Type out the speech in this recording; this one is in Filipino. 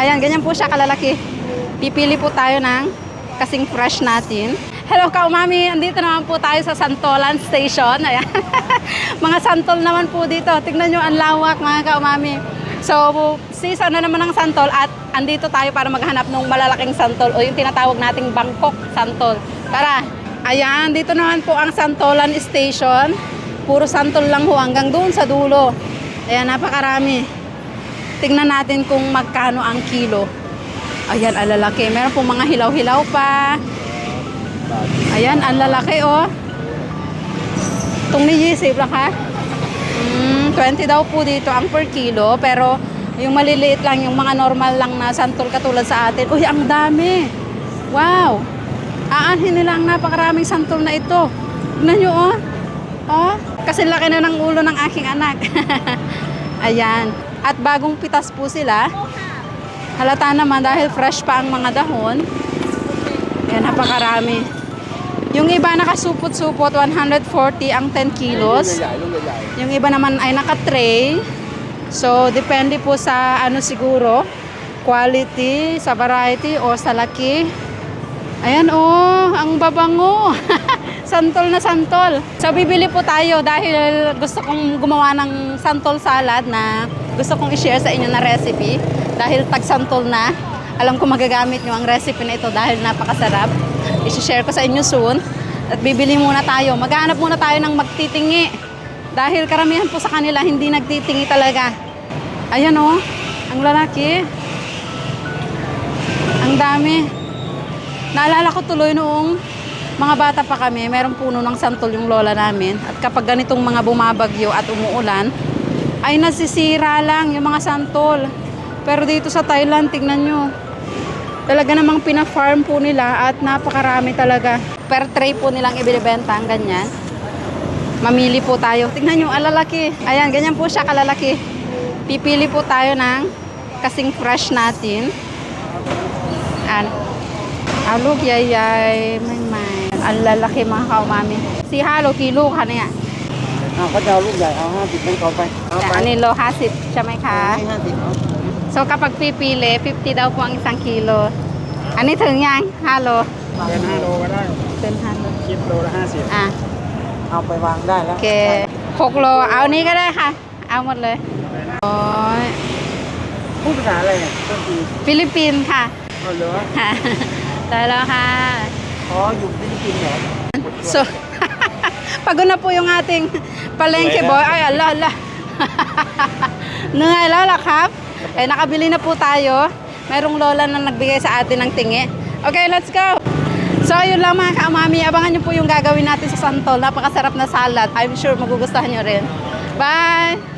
Ayan, ganyan po siya kalalaki. Pipili po tayo ng kasing fresh natin. Hello ka-umami, andito naman po tayo sa Santolan Station. Ayan. Mga santol naman po dito. Tignan nyo ang lawak mga ka-umami. So, season na naman ng santol at andito tayo para maghanap ng malalaking santol o yung tinatawag nating Bangkok santol. Tara! Ayan, dito naman po ang Santolan Station. Puro santol lang ho hanggang doon sa dulo. Ayan, napakarami. Tingnan natin kung magkano ang kilo. Ayan, ang lalaki. Meron po mga hilaw-hilaw pa. Ayan, ang lalaki oh. Itong ni Gisip lang ha. 20 daw po dito ang per kilo. Pero yung maliliit lang, yung mga normal lang na santol katulad sa atin. Uy, ang dami. Wow. Aanhin nila ang napakaraming santol na ito. Tignan nyo oh. Oh, kasi laki na ng ulo ng aking anak. Ayan. At bagong pitas po sila. Halata naman dahil fresh pa ang mga dahon. Ayan, napakarami. Yung iba nakasupot-supot, 140 ang 10 kilos. Yung iba naman ay naka-tray. So, depende po sa ano siguro, quality, sa variety o sa laki. Ayan oh, ang babango. Santol na santol. So, bibili po tayo dahil gusto kong gumawa ng santol salad na gusto kong i-share sa inyo na recipe. Dahil tag-santol na. Alam ko magagamit nyo ang recipe na ito dahil napakasarap. I-share ko sa inyo soon. At bibili muna tayo. Maghanap muna tayo ng magtitingi. Dahil karamihan po sa kanila hindi nagtitingi talaga. Ayan oh, ang lalaki. Ang dami. Naalala ko tuloy noong mga bata pa kami, mayroong puno ng santol yung lola namin. At kapag ganitong mga bumabagyo at umuulan, ay nasisira lang yung mga santol. Pero dito sa Thailand, tignan nyo. Talaga namang pina-farm po nila at napakarami talaga. Per tray po nilang ibinibenta ang ganyan. Mamili po tayo. Tignan nyo, alalaki. Ayan, ganyan po siya kalalaki. Pipili po tayo ng kasing fresh natin. Alog, yayay, may. Ang lalaki mga kaumami. Si Halo, kilo ka na yan. เขาจะเอาลูกใหญ่เอา50เป็นเขาไปเอาไป Ano lo, 50 siya may ka. ให้50เอา So kapag pipili, 50 daw po ang isang kilo. Anoถึงยัง Halo? เกิน5โลก็ได้ เป็นHalo. คิดโลละ50 อ่ะ เอาไปวางได้แล้ว โอเค6โลเอานี้ก็ได้ค่ะ เอาหมดเลยโอ้ย พูดภาษาอะไรเนี่ยต้นปี ฟิลิปปินส์ค่ะ เอาเหรอ ค่ะ ได้แล้วค่ะ อ๋ออยู่ฟิลิปปินส์เหรอ So, pagod na po yung ating palengke boy. Ay, ala. Nungay langครับ Eh, nakabili na po tayo. Merong lola na nagbigay sa atin ng tingi. Okay, let's go! So, yun lang mga kaamami. Abangan nyo po yung gagawin natin sa santol. Napakasarap na salad. I'm sure magugustuhan nyo rin. Bye!